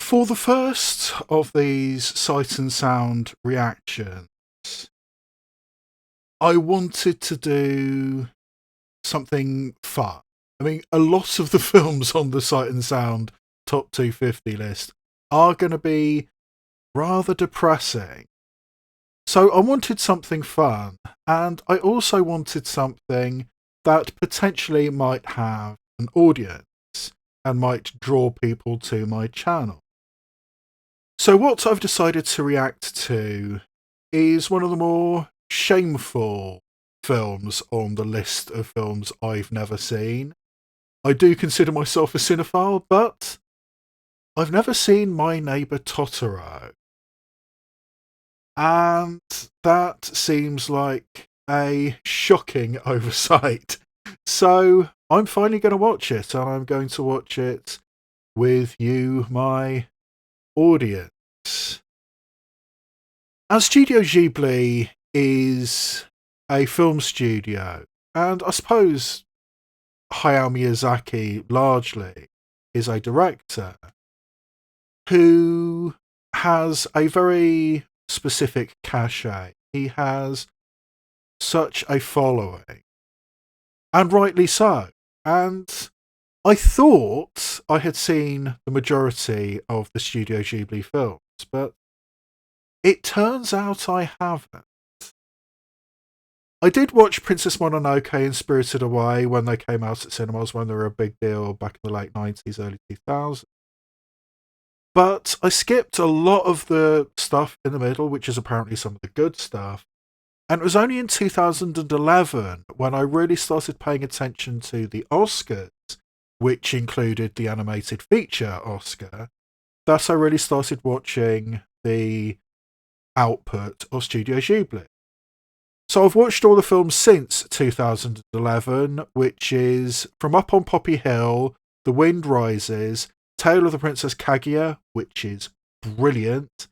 For the first of these sight and sound reactions, I wanted to do something fun. I mean, a lot of the films on the Sight and Sound top 250 list are going to be rather depressing. So I wanted something fun, and I also wanted something that potentially might have an audience and might draw people to my channel. So what I've decided to react to is one of the more shameful films on the list of films I've never seen. I do consider myself a cinephile, but I've never seen My Neighbour Totoro. And that seems like a shocking oversight. So I'm finally going to watch it, and I'm going to watch it with you, my audience. As Studio Ghibli is a film studio, and I suppose Hayao Miyazaki largely is a director who has a very specific cachet. He has such a following, and rightly so. And I thought I had seen the majority of the Studio Ghibli films, but it turns out I haven't. I did watch Princess Mononoke and Spirited Away when they came out at cinemas, when they were a big deal back in the late 90s, early 2000s. But I skipped a lot of the stuff in the middle, which is apparently some of the good stuff. And it was only in 2011 when I really started paying attention to the Oscars, which included the animated feature Oscar, that I really started watching the output of Studio Ghibli. So I've watched all the films since 2011, which is From Up on Poppy Hill, The Wind Rises, Tale of the Princess Kaguya, which is brilliant,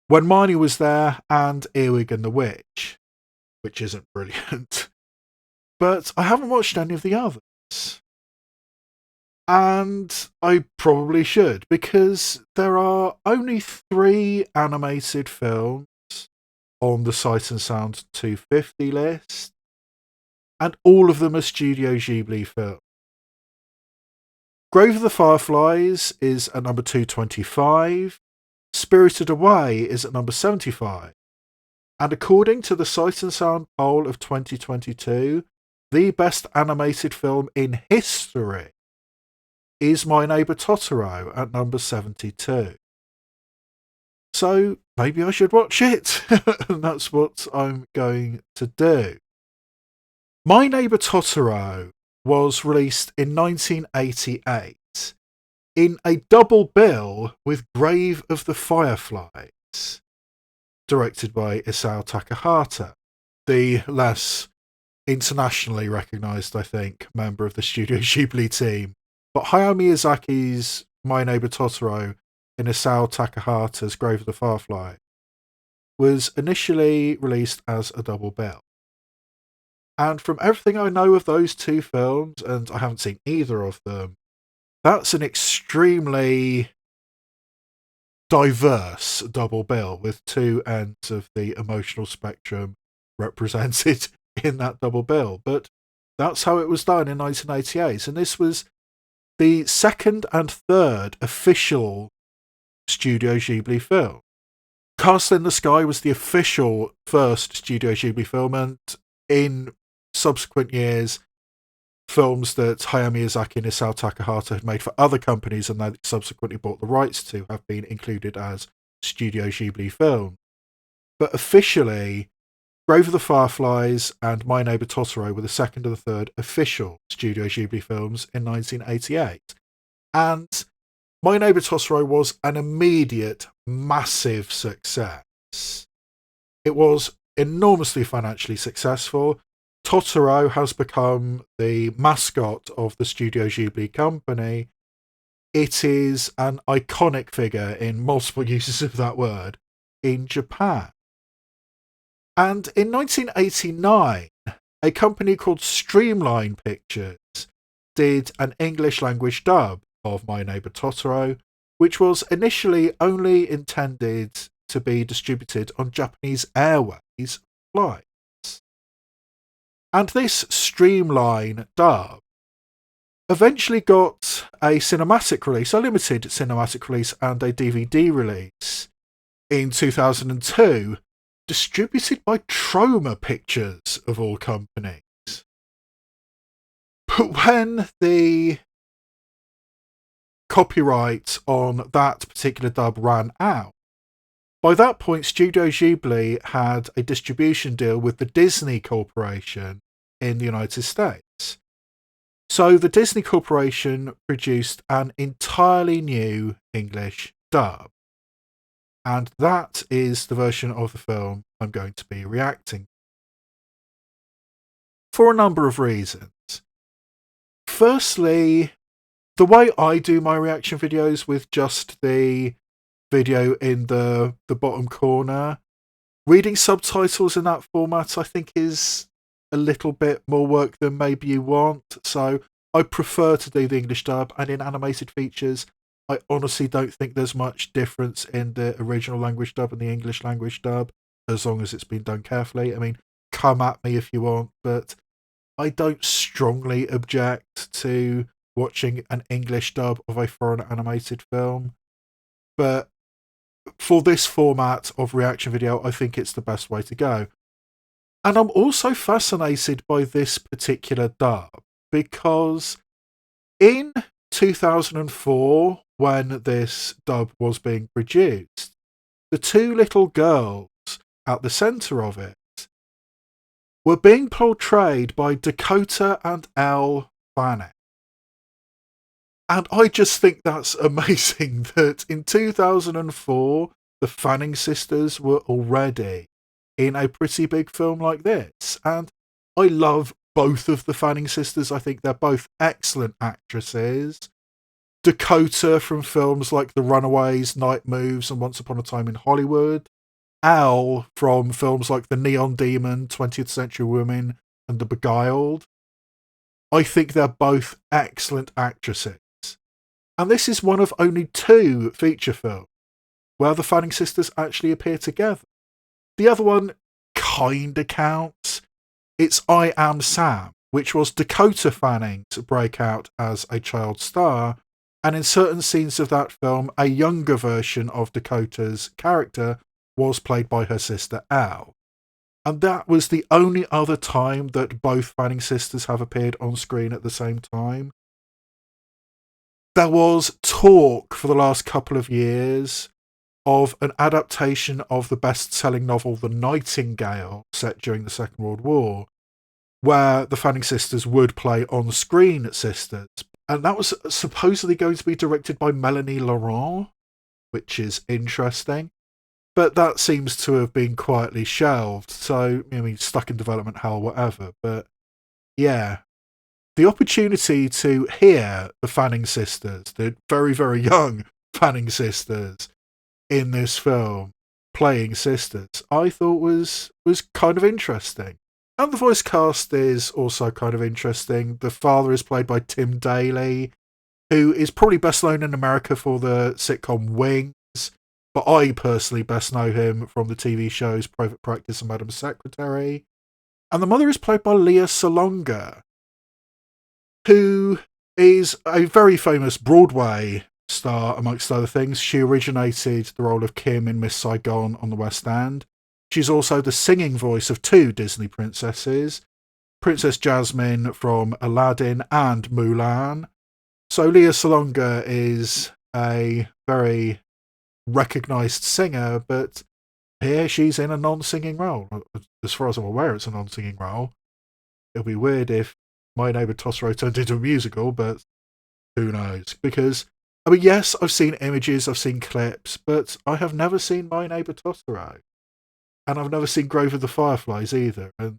When Marnie Was There, and Earwig and the Witch, which isn't brilliant. But I haven't watched any of the others. And I probably should, because there are only 3 animated films on the Sight and Sound 250 list, and all of them are Studio Ghibli films. Grave of the Fireflies is at number 225, Spirited Away is at number 75, and according to the Sight and Sound poll of 2022, the best animated film in history is My Neighbour Totoro at number 72. So maybe I should watch it, and that's what I'm going to do. My Neighbour Totoro was released in 1988 in a double bill with Grave of the Fireflies, directed by Isao Takahata, the less internationally recognised, I think, member of the Studio Ghibli team. But Hayao Miyazaki's My Neighbour Totoro and Isao Takahata's Grave of the Firefly was initially released as a double bill. And from everything I know of those 2 films, and I haven't seen either of them, that's an extremely diverse double bill with 2 ends of the emotional spectrum represented in that double bill. But that's how it was done in 1988. And this was the second and third official Studio Ghibli film. Castle in the Sky was the official first Studio Ghibli film, and in subsequent years, films that Hayao Miyazaki and Isao Takahata had made for other companies and they subsequently bought the rights to have been included as Studio Ghibli films. But officially, Grave of the Fireflies and My Neighbour Totoro were the second and the third official Studio Ghibli films in 1988. And My Neighbour Totoro was an immediate, massive success. It was enormously financially successful. Totoro has become the mascot of the Studio Ghibli company. It is an iconic figure in multiple uses of that word in Japan. And in 1989, a company called Streamline Pictures did an English language dub of My Neighbour Totoro, which was initially only intended to be distributed on Japanese Airways flights. And this streamline dub eventually got a cinematic release, a limited cinematic release, and a DVD release in 2002, distributed by Troma Pictures, of all companies. But when the copyright on that particular dub ran out, by that point, Studio Ghibli had a distribution deal with the Disney Corporation in the United States. So the Disney Corporation produced an entirely new English dub. And that is the version of the film I'm going to be reacting to. For a number of reasons. Firstly, the way I do my reaction videos with just the video in the bottom corner, reading subtitles in that format I think is a little bit more work than maybe you want. So I prefer to do the English dub, and in animated features, I honestly don't think there's much difference in the original language dub and the English language dub, as long as it's been done carefully. I mean, come at me if you want, but I don't strongly object to watching an English dub of a foreign animated film. But for this format of reaction video, I think it's the best way to go. And I'm also fascinated by this particular dub because in 2004, when this dub was being produced, the two little girls at the centre of it were being portrayed by Dakota and Elle Fanning. And I just think that's amazing that in 2004, the Fanning sisters were already in a pretty big film like this. And I love both of the Fanning sisters. I think they're both excellent actresses. Dakota from films like The Runaways, Night Moves, and Once Upon a Time in Hollywood. Elle from films like The Neon Demon, 20th Century Women, and The Beguiled. I think they're both excellent actresses. And this is one of only 2 feature films where the Fanning sisters actually appear together. The other one kinda counts. It's I Am Sam, which was Dakota Fanning's breakout as a child star, and in certain scenes of that film, a younger version of Dakota's character was played by her sister Elle. And that was the only other time that both Fanning sisters have appeared on screen at the same time. There was talk for the last couple of years of an adaptation of the best-selling novel The Nightingale, set during the Second World War, where the Fanning sisters would play on-screen sisters. And that was supposedly going to be directed by Melanie Laurent, which is interesting. But that seems to have been quietly shelved, so, I mean, stuck in development hell, whatever. But, yeah. The opportunity to hear the Fanning sisters, the very, very young Fanning sisters, in this film, playing sisters, I thought was kind of interesting. And the voice cast is also kind of interesting. The father is played by Tim Daly, who is probably best known in America for the sitcom Wings, but I personally best know him from the TV shows Private Practice and Madam Secretary. And the mother is played by Lea Salonga, who is a very famous Broadway star, amongst other things. She originated the role of Kim in Miss Saigon on the West End. She's also the singing voice of 2 Disney princesses, Princess Jasmine from Aladdin and Mulan. So Lea Salonga is a very recognised singer, but here she's in a non-singing role. As far as I'm aware, it's a non-singing role. It'll be weird if My Neighbour Totoro turned into a musical, but who knows? Because, I mean, yes, I've seen images, I've seen clips, but I have never seen My Neighbour Totoro. And I've never seen Grave of the Fireflies either. And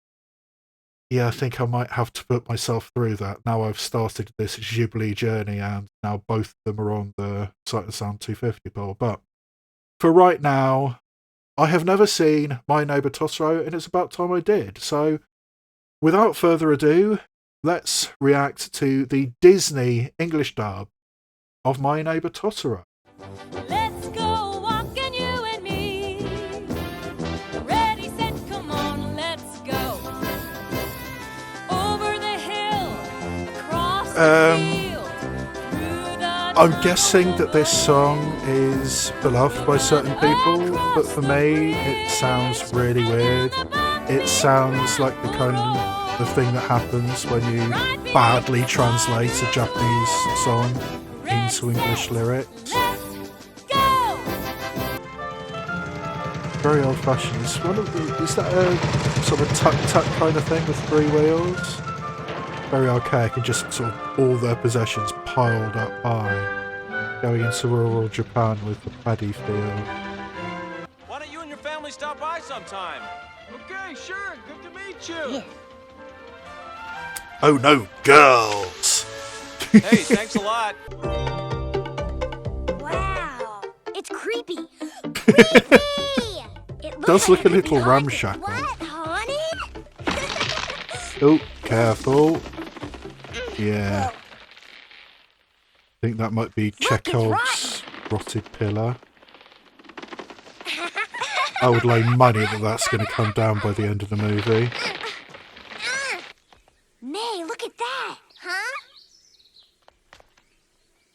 yeah, I think I might have to put myself through that. Now I've started this Ghibli journey, and now both of them are on the Sight and Sound 250 poll. But for right now, I have never seen My Neighbour Totoro, and it's about time I did. So, without further ado, let's react to the Disney English dub of My Neighbour Totoro. Let's go walking, you and me. Ready, set, come on, let's go. Over the hill, across the field, through the I'm guessing that this song is beloved by certain people, but for me, it sounds really weird. It sounds like the kind of thing that happens when you badly translate a Japanese song into English lyrics. Very old-fashioned. Is that a sort of tuk-tuk kind of thing with 3 wheels? Very archaic and just sort of all their possessions piled up high, going into rural Japan with the paddy field. Why don't you and your family stop by sometime? Okay, sure. Good to meet you. Yeah. Oh no, girls! Hey, thanks a lot. Wow, it's creepy. Creepy! It Does looks look a like little creepy ramshackle. What, haunted? Oh, careful. Yeah. I think that might be Chekhov's rotted pillar. I would lay money that that's going to come down by the end of the movie. Nay, look at that. Huh?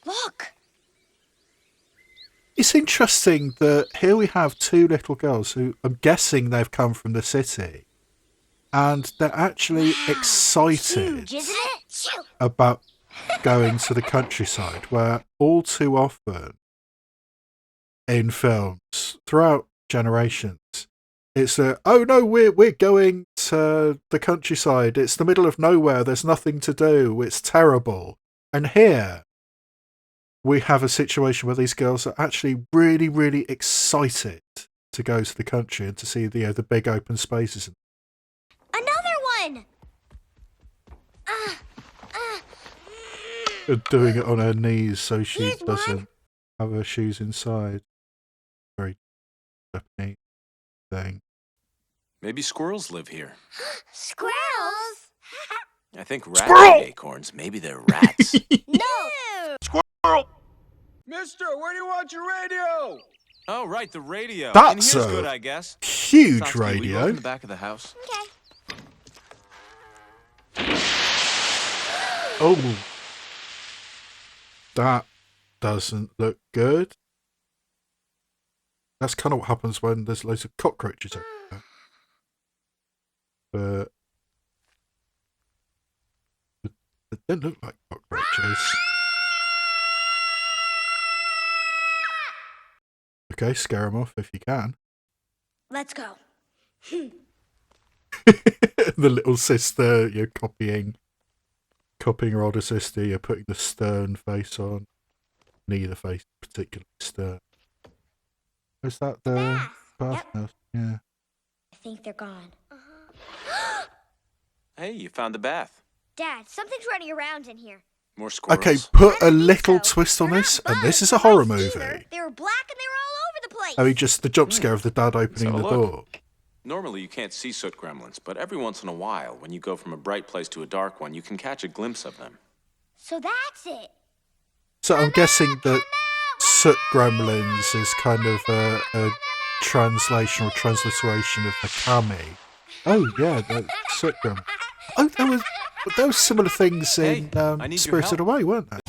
Look. It's interesting that here we have 2 little girls who I'm guessing they've come from the city. And they're actually excited Huge, isn't it? about going to the countryside, where all too often in films throughout generations, it's oh no, we're going to the countryside. It's the middle of nowhere. There's nothing to do. It's terrible. And here we have a situation where these girls are actually really, really excited to go to the country and to see the big open spaces. Another one. And doing it on her knees so she Here's doesn't one. have her shoes inside. Very Japanese thing. Maybe squirrels live here. Squirrels? I think rats Squirrel! eat acorns. Maybe they're rats. No. Squirrel! Mister, where do you want your radio? Oh, right, the radio. That's In here's a good, I guess. huge Saskia, will you radio. look in the back of the house. Okay. Oh, that doesn't look good. That's kind of what happens when there's loads of cockroaches everywhere. But they don't look like cockroaches. Okay, scare them off if you can. Let's go. The little sister, you're copying her older sister, you're putting the stern face on. Neither face particularly stern. Is that the bathhouse? Yeah. I think they're gone. Hey, you found the bath. Dad, something's running around in here. More squirrels. Okay, put a I don't think little so. twist on They're this, not and this bugs, is a horror mice movie. either. They were black and they were all over the place. I mean, just the jump scare of the dad opening So the look. door. Normally you can't see soot gremlins, but every once in a while, when you go from a bright place to a dark one, you can catch a glimpse of them. So that's it. So I'm guessing that Soot Gremlins is kind of a translation or transliteration of the Kami. Oh yeah, the Soot Gremlins. Oh, there was similar things Hey, in I need your Spirited help. Away, weren't there?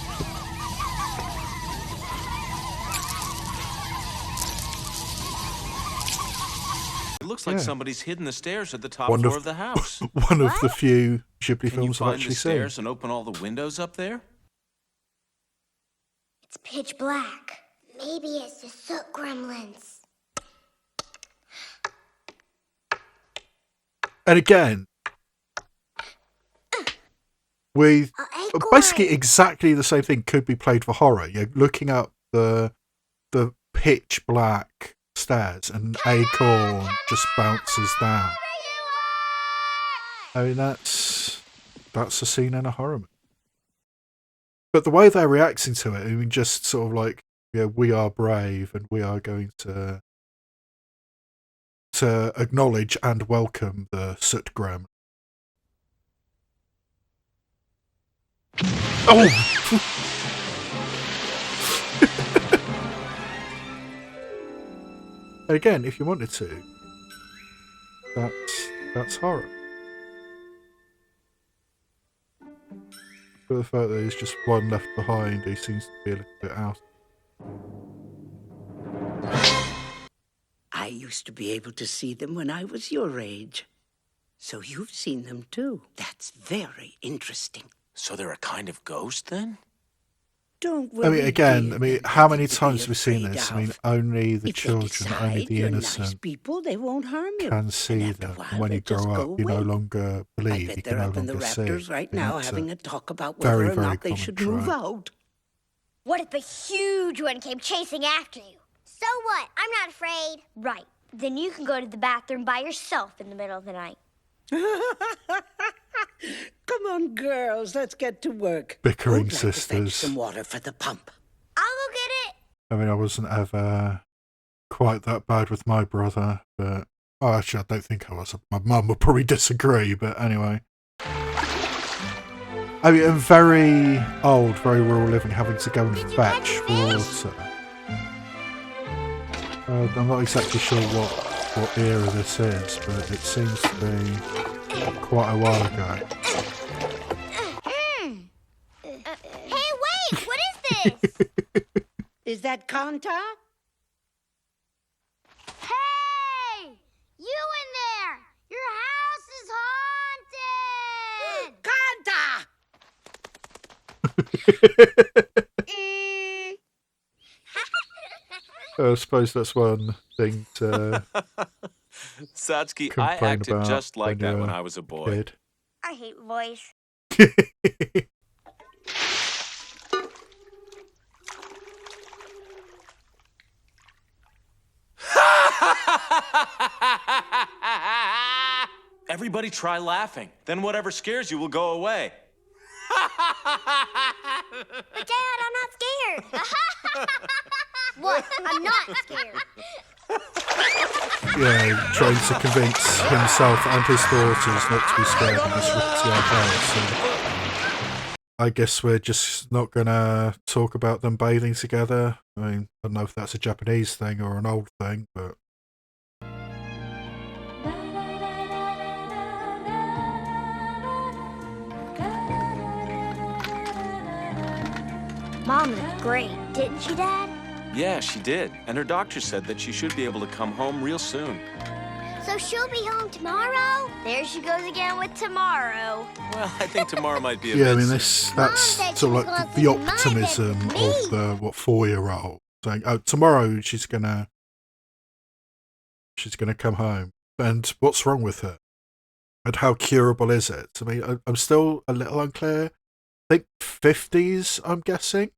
It looks like Yeah. somebody's hidden the stairs at the top One floor of- of the house. One of the few Ghibli Can you films I've find actually the seen. stairs and open all the windows up there? It's pitch black. Maybe it's the soot gremlins. And again, with acorn. basically exactly the same thing could be played for horror. You're looking up the pitch black stairs and an acorn just bounces down. I mean, that's a scene in a horror movie. But the way they're reacting to it, I mean, just sort of like, yeah, we are brave and we are going to acknowledge and welcome the Soot Gremlin. Oh! Again, if you wanted to, that's horror. But the fact that there's just one left behind who seems to be a little bit out. I used to be able to see them when I was your age. So you've seen them too. That's very interesting. So they're a kind of ghost then? Don't worry. I mean, again, dear, I mean, there's how nothing many to be times have we seen afraid this? I mean, of. only the If they children, only decide the you're nice innocent people, they won't harm you. can see and after them. a while, And when you they'll just grow go up, you no away. longer I believe, you bet can they're no up in the longer see. rafters right And now that's having a talk about very, whether or very not they common should move trope. out. What if a huge one came chasing after you? So what? I'm not afraid. Right. Then you can go to the bathroom by yourself in the middle of the night. Come on, girls, let's get to work. Bickering Who'd like to fetch sisters. some water for the pump. I'll go get it. I mean, I wasn't ever quite that bad with my brother, but... Oh, actually, I don't think I was. My mum would probably disagree, but anyway. I mean, I'm very old, very rural living, having to go and fetch water. I'm not exactly sure what era this is, but it seems to be quite a while ago. Hey, wait! What is this? Is that Kanta? Hey! You in there! Your house is haunted! Kanta! I suppose that's one thing to Satsuki, I complain acted about just like that you're when a I was a boy. kid. I hate boys. Everybody try laughing. Then whatever scares you will go away. But Dad, I'm not scared. What? I'm not scared. Yeah, trying to convince himself and his daughters not to be scared of this rickety old house. And I guess we're just not gonna talk about them bathing together. I mean, I don't know if that's a Japanese thing or an old thing, but Mom looked great, didn't she, Dad? Yeah, she did. And her doctor said that she should be able to come home real soon. So she'll be home tomorrow? There she goes again with tomorrow. Well, I think tomorrow might be a yeah, I bit mean, soon. that's said sort she of was like gonna the see my optimism bed, of me. the 4-year-old saying, "Oh, tomorrow she's gonna come home." And what's wrong with her? And how curable is it? I mean, I'm still a little unclear. I think 50s, I'm guessing,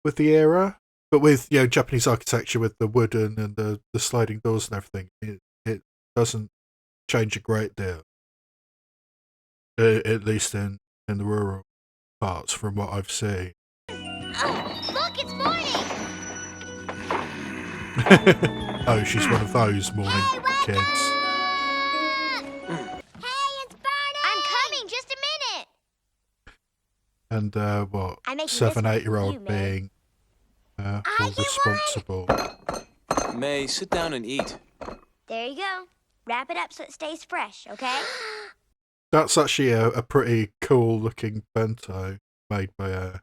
with the era, but with Japanese architecture with the wooden and the sliding doors and everything, it doesn't change a great deal. At least in the rural parts, from what I've seen. Look, it's morning! Oh, she's one of those morning Hey, wake kids. up! Hey, it's burning! I'm coming, just a minute! And what? I'm making 7, this 8-year-old for you, May. being more get one. responsible. May, sit down and eat. There you go. Wrap it up so it stays fresh, okay? That's actually a pretty cool looking bento made by a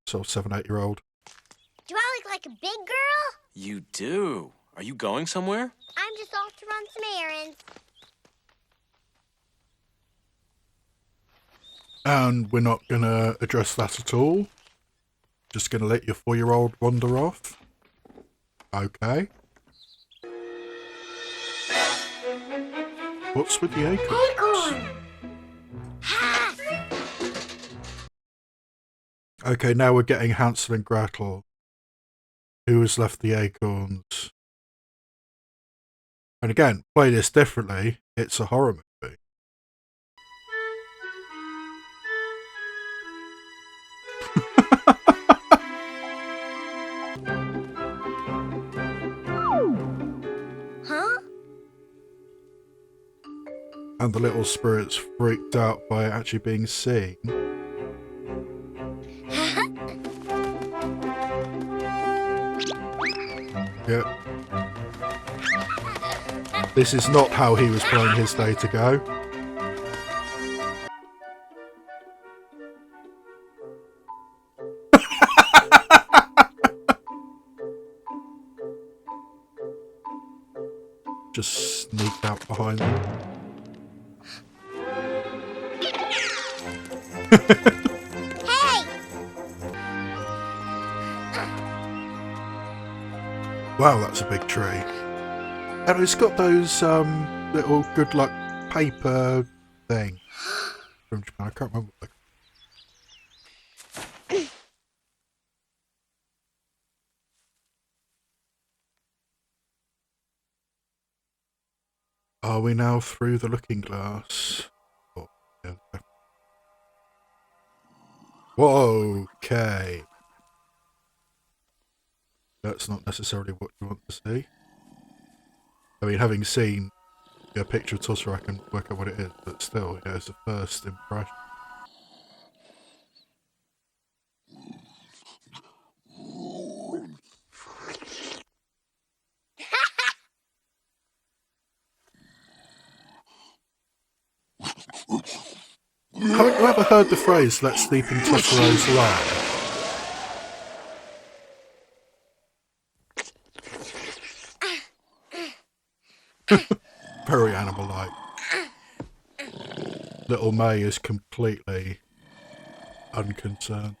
sort of 7, 8-year-old. Do I look like a big girl? You do. Are you going somewhere? I'm just off to run some errands. And we're not going to address that at all. Just going to let your 4-year-old wander off. Okay. What's with the acorns? Ha! Okay, now we're getting Hansel and Gretel. Who has left the acorns? And again, play this differently. It's a horror movie. Huh? And the little spirit's freaked out by it actually being seen. Yep. This is not how he was planning his day to go. Just sneaked out behind them. Hey! Wow, that's a big tree. And it's got those little good luck paper thing from Japan. I can't remember what Are we now through the looking glass? Oh, yeah. Whoa, okay. That's not necessarily what you want to see. I mean, having seen a picture of Totoro, I can work out what it is, but still, yeah, it's a first impression. Haven't you ever heard the phrase, let's sleep in Totoro's line? Very animal-like. Little May is completely unconcerned.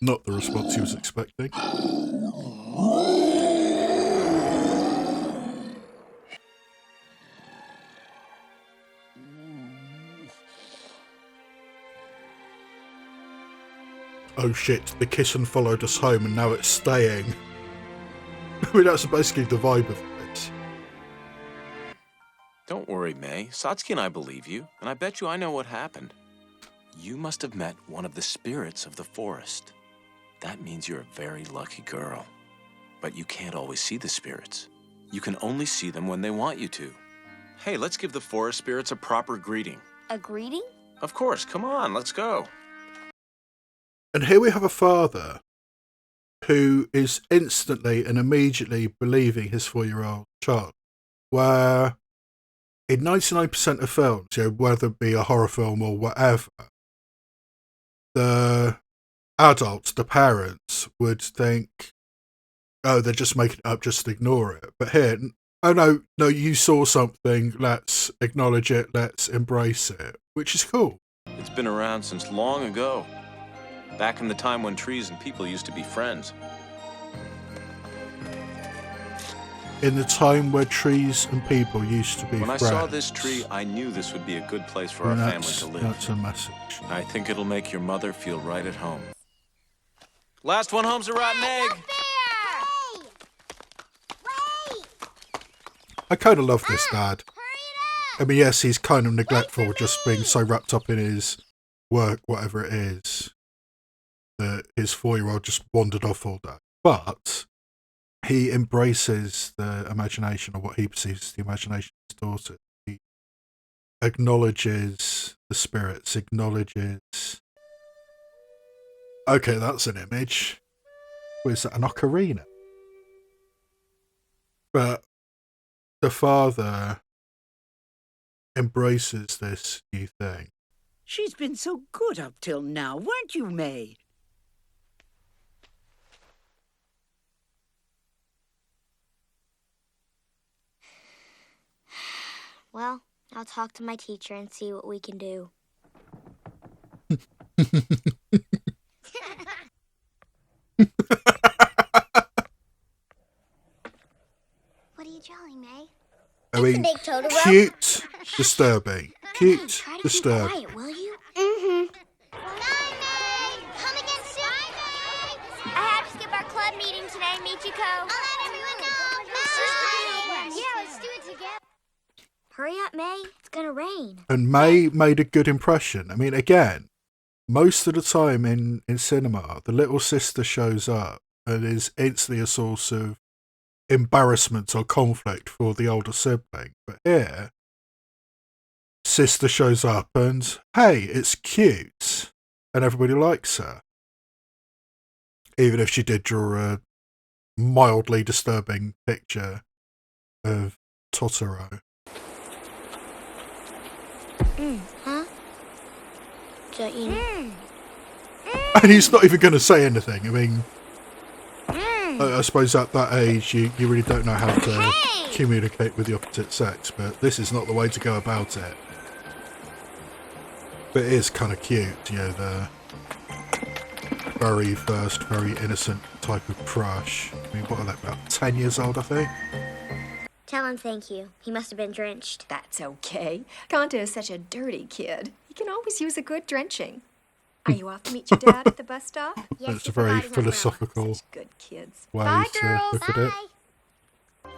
Not the response he was expecting. Oh shit, the kitten followed us home and now it's staying. I mean, that's basically the vibe of this. Don't worry, May. Satsuki and I believe you, and I bet you I know what happened. You must have met one of the spirits of the forest. That means you're a very lucky girl. But you can't always see the spirits. You can only see them when they want you to. Hey, let's give the forest spirits a proper greeting. A greeting? Of course, come on, let's go. And here we have a father who is instantly and immediately believing his 4-year-old child. Where in 99% of films, you know, whether it be a horror film or whatever, the adults, the parents, would think, oh, they're just making it up, just ignore it. But here, oh no, you saw something, let's acknowledge it, let's embrace it, which is cool. It's been around since long ago. Back in the time when trees and people used to be friends. In the time where trees and people used to be When friends. I saw this tree, I knew this would be a good place for our family to live. That's a message. I think it'll make your mother feel right at home. Last one home's a rotten egg. Hey! Wait! I kind of love this dad. Hurry I mean, yes, he's kind of neglectful, just being so wrapped up in his work, whatever it is, that his 4-year-old just wandered off all day. But he embraces the imagination, or what he perceives as the imagination of his daughter. He acknowledges the spirits, acknowledges... Okay, that's an image. What is that, an ocarina? But the father embraces this new thing. She's been so good up till now, weren't you, May? Well, I'll talk to my teacher and see what we can do. What are you drawing, May? I mean, Big Totoro. cute, disturbing. Cute, Try to be disturbing. quiet, will you? Mm-hmm. Bye, May. Come again soon. Bye, May. I had to skip our club meeting today, Michiko. I'll let everyone know. Bye. Yeah, let's do it together. Hurry up, May. It's gonna rain. And May made a good impression. I mean, again, most of the time in cinema, the little sister shows up and is instantly a source of embarrassment or conflict for the older sibling. But here, sister shows up and, hey, it's cute. And everybody likes her. Even if she did draw a mildly disturbing picture of Totoro. Huh? And he's not even going to say anything. I mean, I suppose at that age, you really don't know how to communicate with the opposite sex, but this is not the way to go about it. But it is kind of cute, you know, the very first, very innocent type of crush. I mean, what are they, about 10 years old, I think? Tell him thank you. He must have been drenched. That's okay. Kanta is such a dirty kid. He can always use a good drenching. Are you off to meet your dad at the bus stop? Yes, It's he a very forgot his umbrella. philosophical Such good kids. way Bye, to girls. look at it. Bye.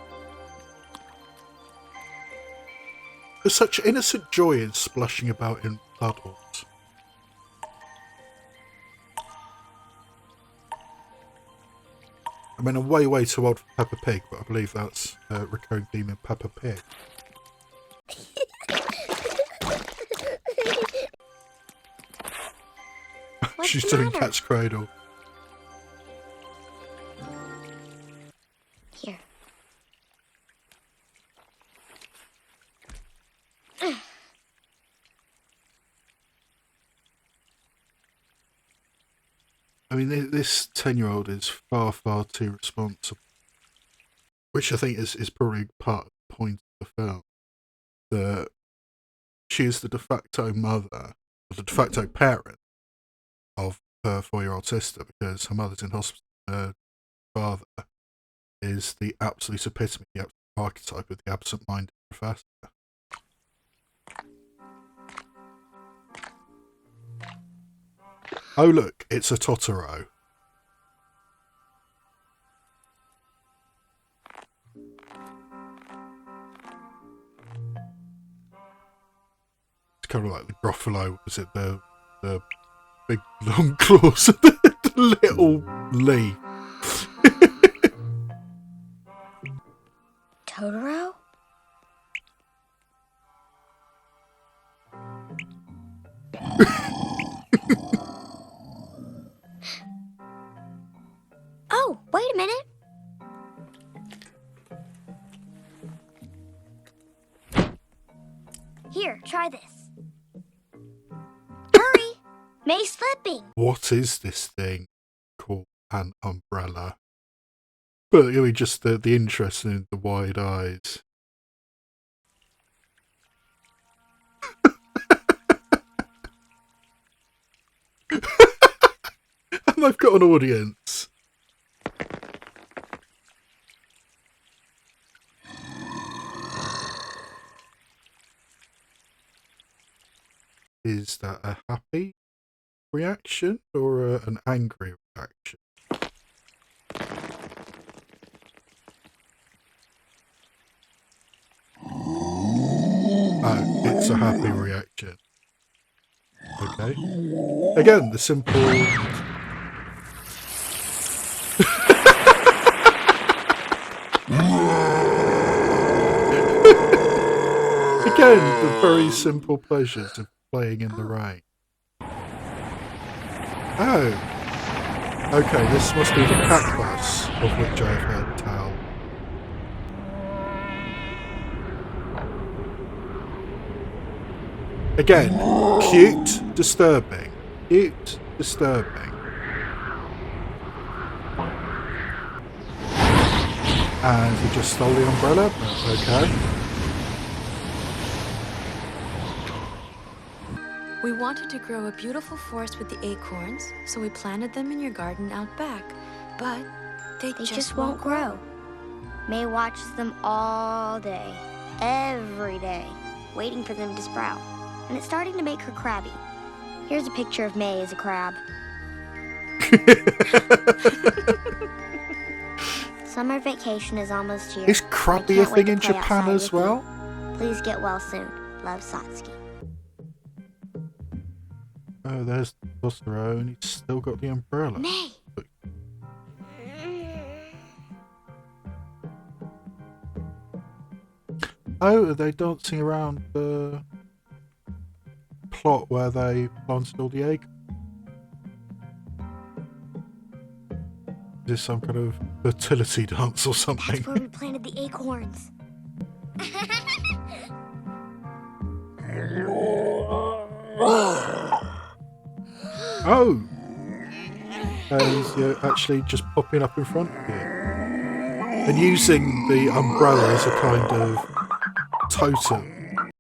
There's such innocent joy in splashing about in puddles. I mean, I'm way too old for Peppa Pig, but I believe that's a recurring theme in Peppa Pig. What's She's the doing matter? Cat's Cradle. Here. I mean, this 10-year-old is far too responsible. Which I think is probably part of the point of the film. That she is the de facto mother, or the de facto parent of her 4-year-old sister, because her mother's in hospital. Her father is the absolute epitome, the absolute archetype of the absent-minded professor. Oh look, it's a Totoro. It's kind of like the Gruffalo, was it the big long claws of the little Lee? Totoro? Oh, wait a minute. Here, try this. Hurry! May's slipping. What is this thing called an umbrella? But I mean, just the interest in the wide eyes. And they've got an audience. Is that a happy reaction or an angry reaction? Oh, it's a happy reaction. Okay. Again, the simple... Again, the very simple pleasures of playing in the rain. Oh. Okay, this must be the cat bus of which I've heard tell. Again, cute, disturbing. Cute, disturbing. And he just stole the umbrella, but okay. We wanted to grow a beautiful forest with the acorns, so we planted them in your garden out back. But they just won't grow. May watches them all day, every day, waiting for them to sprout. And it's starting to make her crabby. Here's a picture of May as a crab. Summer vacation is almost here. Is crabby a thing in Japan as well? Please get well soon. Love, Satsuki. Oh, there's Totoro, and he's still got the umbrella. May! Oh, are they dancing around the plot where they planted all the egg? Is this some kind of fertility dance or something? That's where we planted the acorns. Oh! And you're actually just popping up in front of you. And using the umbrella as a kind of totem.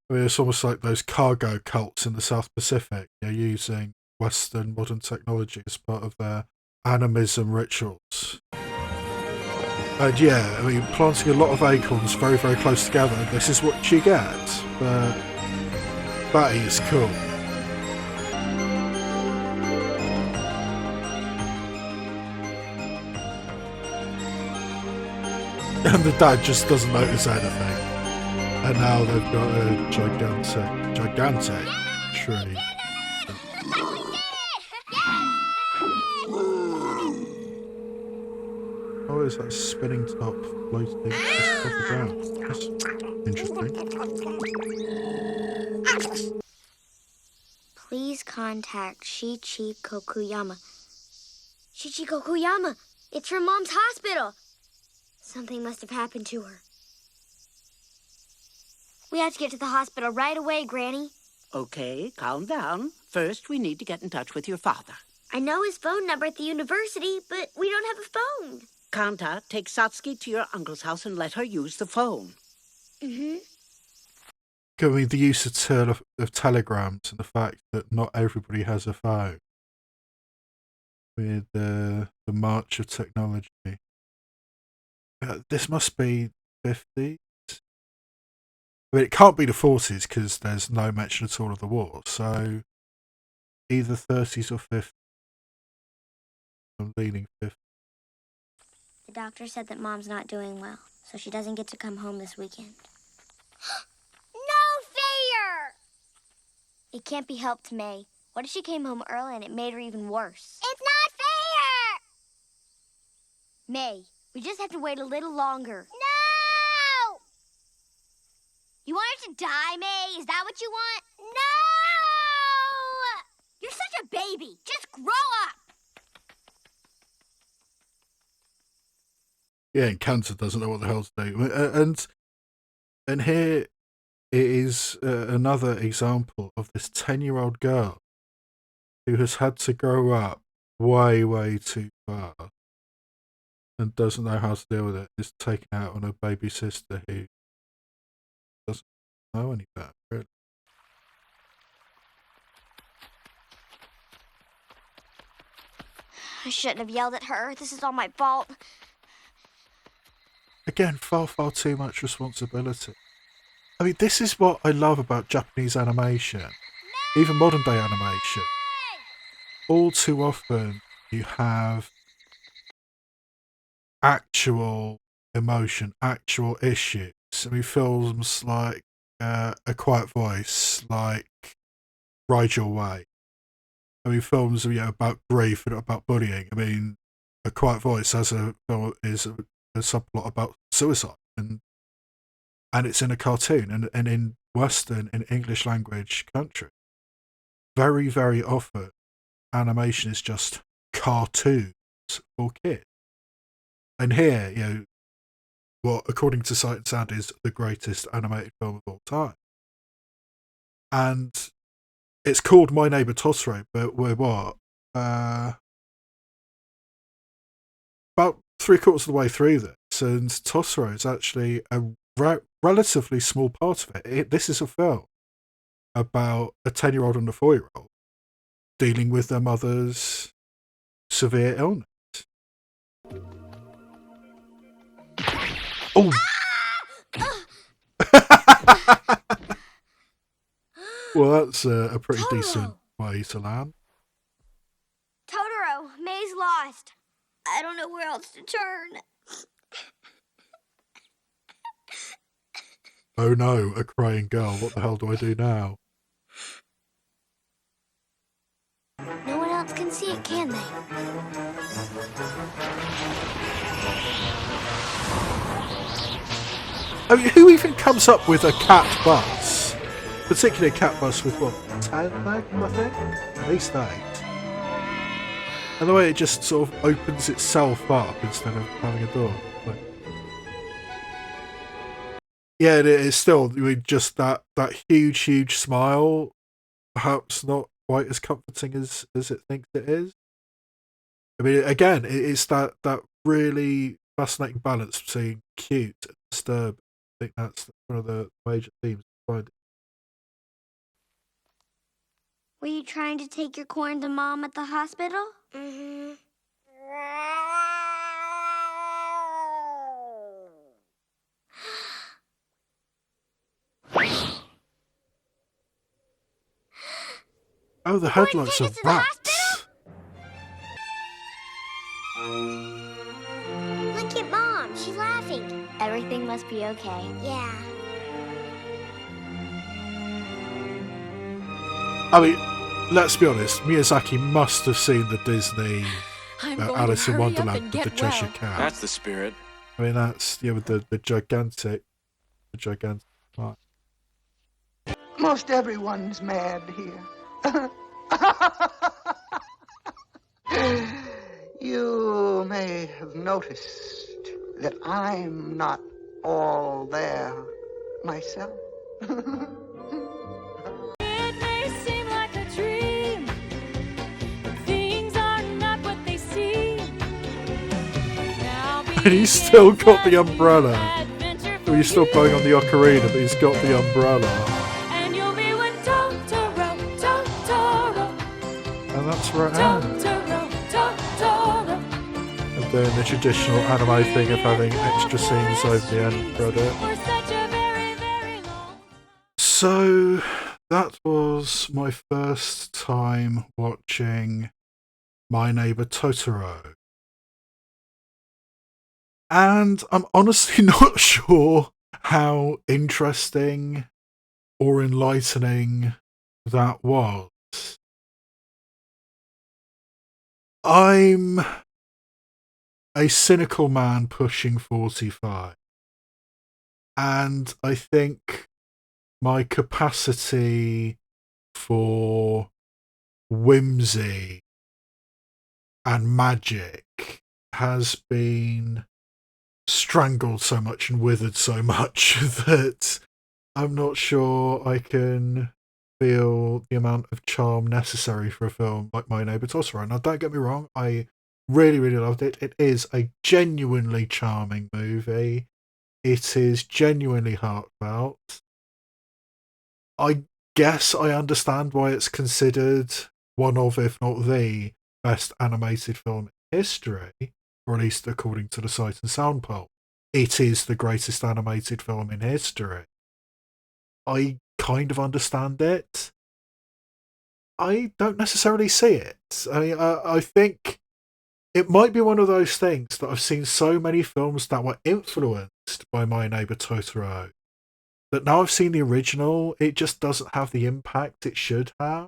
I mean, it's almost like those cargo cults in the South Pacific. They're using Western modern technology as part of their animism rituals. And yeah, I mean, planting a lot of acorns very, very close together, this is what you get. But that is cool. And the dad just doesn't notice anything. And now they've got a gigantic tree. Oh, is that spinning top floating just off the ground? That's interesting. Please contact Shichi Kokuyama. Shichi Kokuyama! It's from Mom's hospital! Something must have happened to her. We have to get to the hospital right away, Granny. Okay, calm down. First, we need to get in touch with your father. I know his phone number at the university, but we don't have a phone. Kanta, take Satsuki to your uncle's house and let her use the phone. Mm-hmm. I mean, the use of telegrams and the fact that not everybody has a phone. With the march of technology. This must be 50s. I mean, it can't be the 40s because there's no mention at all of the war. So either 30s or 50s. I'm leaning 50. The doctor said that Mom's not doing well, so she doesn't get to come home this weekend. No fair! It can't be helped, May. What if she came home early and it made her even worse? It's not fair! May, we just have to wait a little longer. No! You want her to die, May? Is that what you want? No! You're such a baby. Just grow up. Yeah, and Cancer doesn't know what the hell to do. And here it is another example of this 10-year-old girl who has had to grow up way, way too fast and doesn't know how to deal with it. Is taken out on her baby sister who doesn't know any better, really. I shouldn't have yelled at her. This is all my fault. Again, far, far too much responsibility. I mean, this is what I love about Japanese animation, even modern day animation. All too often, you have actual emotion, actual issues. I mean, films like A Quiet Voice, like Ride Your Way. I mean, films about grief and about bullying. I mean, A Quiet Voice as a film is a subplot about suicide, and it's in a cartoon, and in Western, in English language country, very, very often animation is just cartoons for kids. And here, what according to Sight and Sound is the greatest animated film of all time, and it's called My Neighbour Totoro, but we're what about 3/4 of the way through this, and Totoro is actually a relatively small part of it. This is a film about a 10-year-old and a 4-year-old dealing with their mother's severe illness. Oh! Well, that's a pretty Totoro. decent way to land. Totoro, May's lost. I don't know where else to turn. Oh no, a crying girl. What the hell do I do now? No one else can see it, can they? I mean, who even comes up with a cat bus? Particularly a cat bus with what, 10 legs, I think? At least 8. And the way it just sort of opens itself up instead of having a door. Like, yeah, it is still, I mean, just that huge smile, perhaps not quite as comforting as it thinks it is. I mean, again, it's that really fascinating balance between cute and disturbing. I think that's one of the major themes I find. Were you trying to take your corn to Mom at the hospital? Mm-hmm. Oh, the Going to headlights take are us to the rats. Look at Mom. She's laughing. Everything must be okay. Yeah. I mean, let's be honest, Miyazaki must have seen the Disney I'm going Alice to in hurry up Wonderland and with the get Cheshire well. Cat. That's the spirit. I mean, that's, yeah, with the gigantic part. Most everyone's mad here. You may have noticed that I'm not all there myself. It may seem like a dream, but things are not what they seem. Now And he's still got the begins a umbrella. adventure So he's still for blowing on the you. ocarina, but he's got the umbrella. And you'll be with Totoro, Totoro, And that's where it ends. Totoro, Totoro. And doing the traditional anime thing of having extra scenes over the end credit. For such a very, very long So that was my first time watching My Neighbour Totoro. And I'm honestly not sure how interesting or enlightening that was. I'm a cynical man pushing 45. And I think my capacity for whimsy and magic has been strangled so much and withered so much that I'm not sure I can feel the amount of charm necessary for a film like My Neighbour Totoro. Now, don't get me wrong, I really, really loved it. It is a genuinely charming movie. It is genuinely heartfelt. I guess I understand why it's considered one of, if not the best animated film in history, or at least according to the Sight and Sound poll. It is the greatest animated film in history. I kind of understand it. I don't necessarily see it. I mean, I think it might be one of those things that I've seen so many films that were influenced by My Neighbour Totoro that now I've seen the original, it just doesn't have the impact it should have.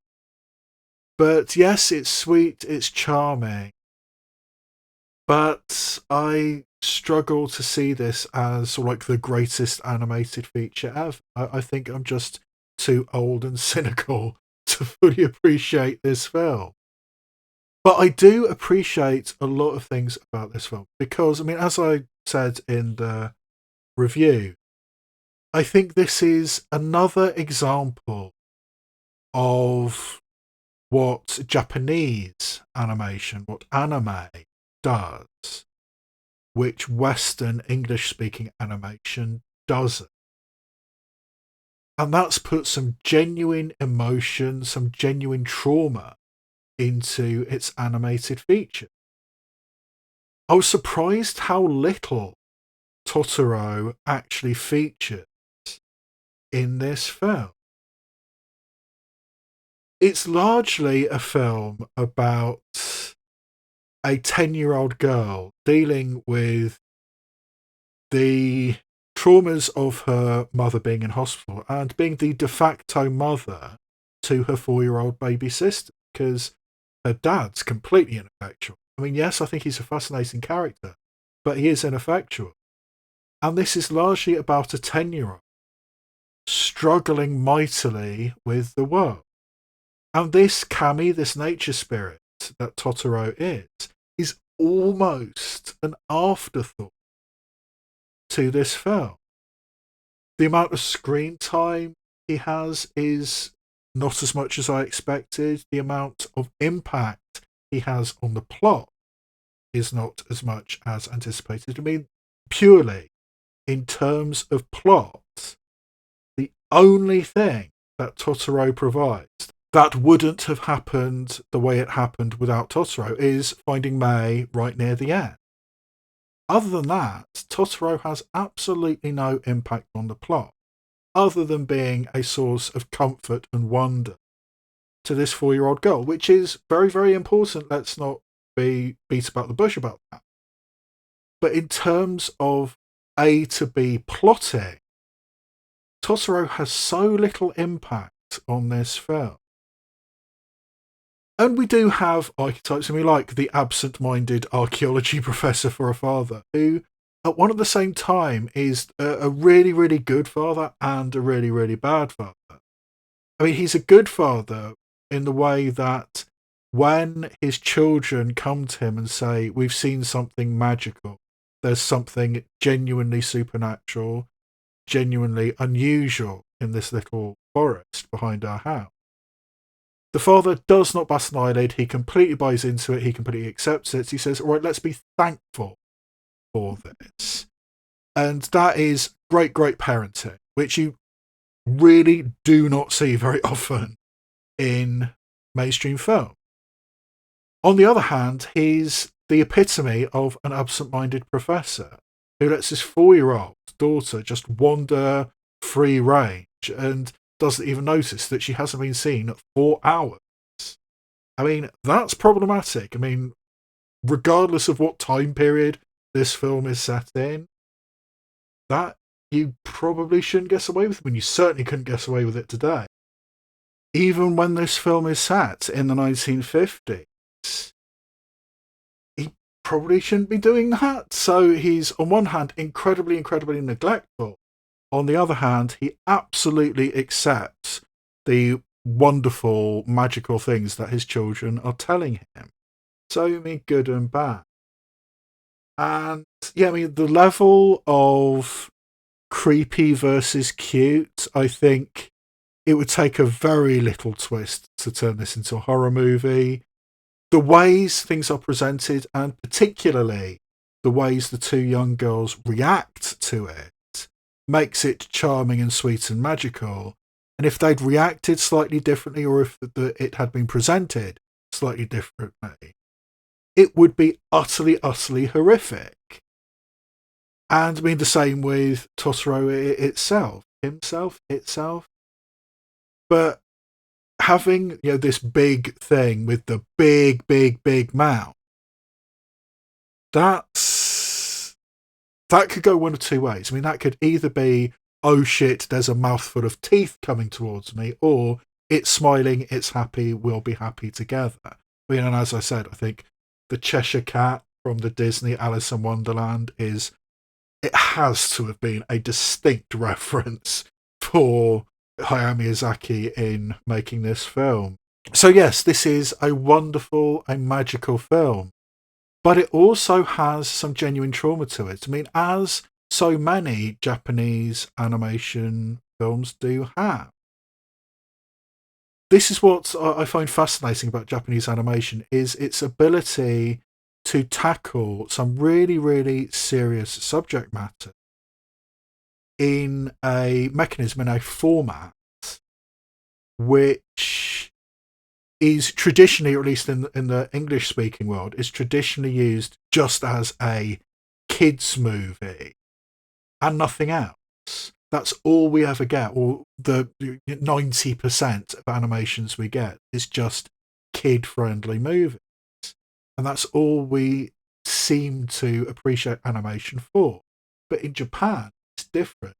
But yes, it's sweet, it's charming. But I struggle to see this as sort of like the greatest animated feature ever. I think I'm just too old and cynical to fully appreciate this film. But I do appreciate a lot of things about this film because, I mean, as I said in the review, I think this is another example of what Japanese animation, what anime does, which Western English-speaking animation doesn't. And that's put some genuine emotion, some genuine trauma into its animated feature. I was surprised how little Totoro actually features in this film. It's largely a film about a 10-year-old girl dealing with the traumas of her mother being in hospital and being the de facto mother to her 4-year-old baby sister because her dad's completely ineffectual. I mean, yes, I think he's a fascinating character, but he is ineffectual. And this is largely about a 10-year-old struggling mightily with the world. And this kami, this nature spirit that Totoro is almost an afterthought to this film. The amount of screen time he has is not as much as I expected. The amount of impact he has on the plot is not as much as anticipated. I mean, purely in terms of plot, the only thing that Totoro provides that wouldn't have happened the way it happened without Totoro is finding May right near the end. Other than that, Totoro has absolutely no impact on the plot, other than being a source of comfort and wonder to this 4-year-old girl, which is very, very important. Let's not be beat about the bush about that. But in terms of A to B plotting, Totoro has so little impact on this film. And we do have archetypes, and we like the absent-minded archaeology professor for a father, who at one at the same time is a really, really good father and a really, really bad father. I mean, he's a good father in the way that when his children come to him and say, we've seen something magical, there's something genuinely supernatural, genuinely unusual in this little forest behind our house, the father does not bat an eyelid. He completely buys into it. He completely accepts it. He says, all right, let's be thankful for this. And that is great, great parenting, which you really do not see very often in mainstream film. On the other hand, he's the epitome of an absent-minded professor who lets his 4-year-old daughter just wander free range and doesn't even notice that she hasn't been seen for hours. I mean, that's problematic. I mean, regardless of what time period this film is set in, that you probably shouldn't get away with. I mean, you certainly couldn't get away with it today. Even when this film is set in the 1950s, he probably shouldn't be doing that. So he's, on one hand, incredibly, incredibly neglectful. On the other hand, he absolutely accepts the wonderful, magical things that his children are telling him. So, I mean, good and bad. And, yeah, I mean, the level of creepy versus cute, I think it would take a very little twist to turn this into a horror movie. The ways things are presented, and particularly the ways the two young girls react to it, makes it charming and sweet and magical. And if they'd reacted slightly differently, or if it had been presented slightly differently, it would be utterly, utterly horrific. And I mean, the same with Totoro itself. But having, this big thing with the big, big, big mouth, that could go one of two ways. I mean, that could either be, oh shit, there's a mouthful of teeth coming towards me, or it's smiling, it's happy, we'll be happy together. I mean, and as I said, I think the Cheshire Cat from the Disney Alice in Wonderland it has to have been a distinct reference for Hayao Miyazaki in making this film. So yes, this is a wonderful, a magical film. But it also has some genuine trauma to it. I mean, as so many Japanese animation films do have. This is what I find fascinating about Japanese animation, is its ability to tackle some really, really serious subject matter in a mechanism, in a format, which is traditionally, or at least in the English-speaking world, is traditionally used just as a kids' movie and nothing else. That's all we ever get, or the 90% of animations we get is just kid-friendly movies. And that's all we seem to appreciate animation for. But in Japan, it's different.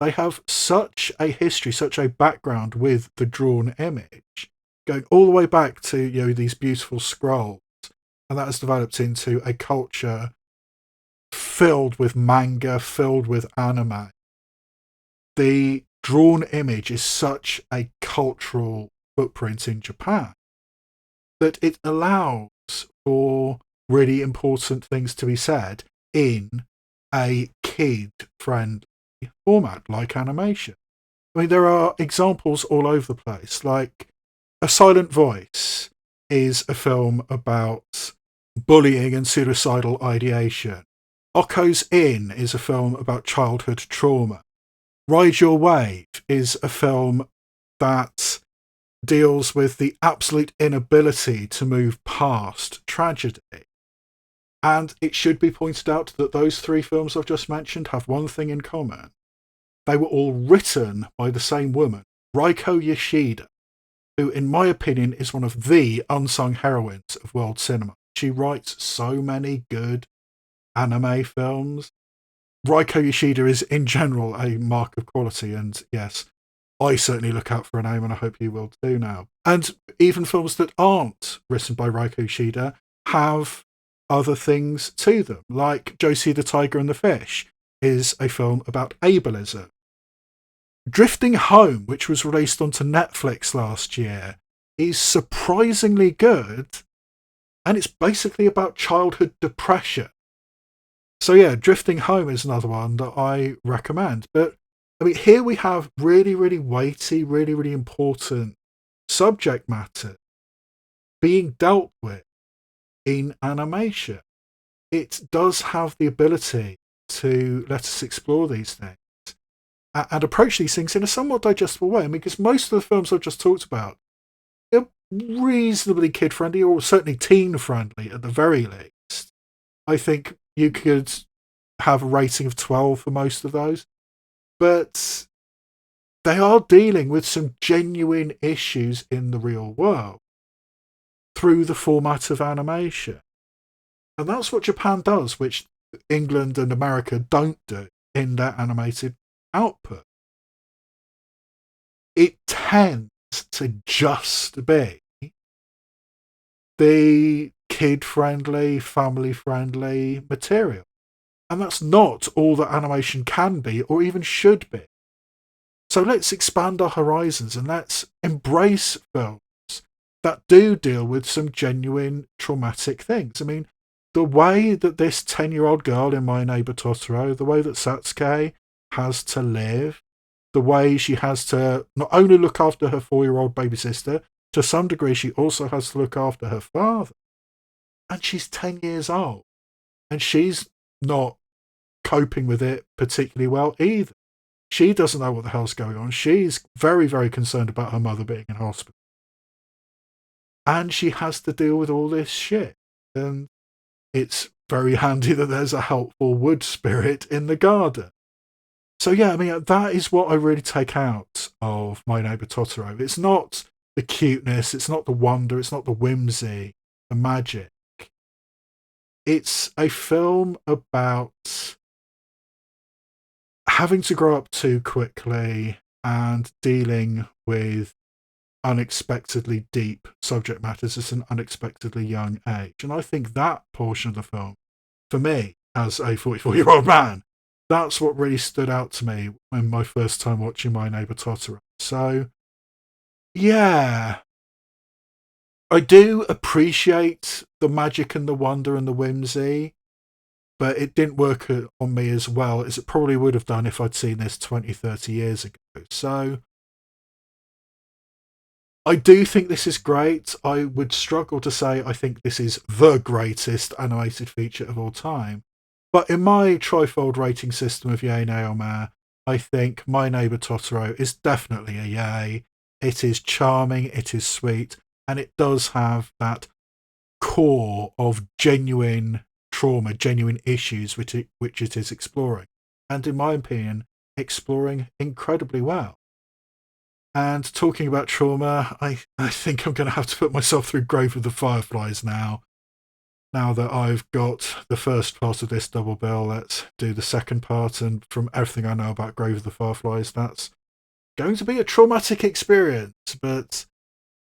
They have such a history, such a background with the drawn image, going all the way back to these beautiful scrolls, and that has developed into a culture filled with manga, filled with anime. The drawn image is such a cultural footprint in Japan that it allows for really important things to be said in a kid-friendly format like animation. I mean, there are examples all over the place, like A Silent Voice is a film about bullying and suicidal ideation. Okko's Inn is a film about childhood trauma. Ride Your Wave is a film that deals with the absolute inability to move past tragedy. And it should be pointed out that those three films I've just mentioned have one thing in common. They were all written by the same woman, Reiko Yoshida, who, in my opinion, is one of the unsung heroines of world cinema. She writes so many good anime films. Reiko Yoshida is, in general, a mark of quality, and yes, I certainly look out for her name, and I hope you will too now. And even films that aren't written by Reiko Yoshida have other things to them, like Josie the Tiger and the Fish is a film about ableism. Drifting Home, which was released onto Netflix last year, is surprisingly good, and it's basically about childhood depression. So yeah, Drifting Home is another one that I recommend. But I mean, here we have really, really weighty, really, really important subject matter being dealt with in animation. It does have the ability to let us explore these things and approach these things in a somewhat digestible way. I mean, because most of the films I've just talked about are reasonably kid-friendly, or certainly teen-friendly at the very least. I think you could have a rating of 12 for most of those. But they are dealing with some genuine issues in the real world through the format of animation. And that's what Japan does, which England and America don't do in their animated output. It tends to just be the kid-friendly, family-friendly material. And that's not all that animation can be, or even should be. So let's expand our horizons and let's embrace films that do deal with some genuine traumatic things. I mean, the way that this 10-year-old girl in My Neighbour Totoro, the way that Satsuki has to live, the way she has to not only look after her 4-year-old baby sister, to some degree she also has to look after her father. And she's 10 years old. And she's not coping with it particularly well either. She doesn't know what the hell's going on. She's very, very concerned about her mother being in hospital. And she has to deal with all this shit. And it's very handy that there's a helpful wood spirit in the garden. So yeah, I mean, that is what I really take out of My Neighbour Totoro. It's not the cuteness, it's not the wonder, it's not the whimsy, the magic. It's a film about having to grow up too quickly and dealing with unexpectedly deep subject matters at an unexpectedly young age. And I think that portion of the film, for me, as a 44-year-old man, that's what really stood out to me when my first time watching My Neighbour Totoro. So, yeah, I do appreciate the magic and the wonder and the whimsy, but it didn't work on me as well as it probably would have done if I'd seen this 20, 30 years ago. So, I do think this is great. I would struggle to say I think this is the greatest animated feature of all time. But in my trifold rating system of yay, nay or meh, I think My Neighbour Totoro is definitely a yay. It is charming, it is sweet, and it does have that core of genuine trauma, genuine issues which it is exploring. And in my opinion, exploring incredibly well. And talking about trauma, I think I'm going to have to put myself through Grave of the Fireflies now. Now that I've got the first part of this double bill, let's do the second part. And from everything I know about Grave of the Fireflies, that's going to be a traumatic experience. But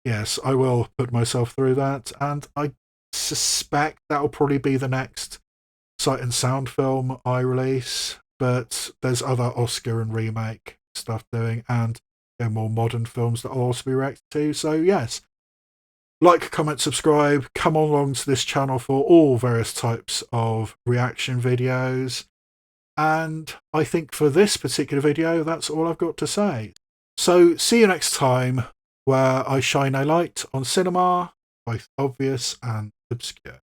yes, I will put myself through that. And I suspect that'll probably be the next Sight and Sound film I release, but there's other Oscar and remake stuff doing, and more modern films that I'll also be reacting to. So yes, like, comment, subscribe, come along to this channel for all various types of reaction videos. And I think for this particular video, that's all I've got to say. So see you next time, where I shine a light on cinema, both obvious and obscure.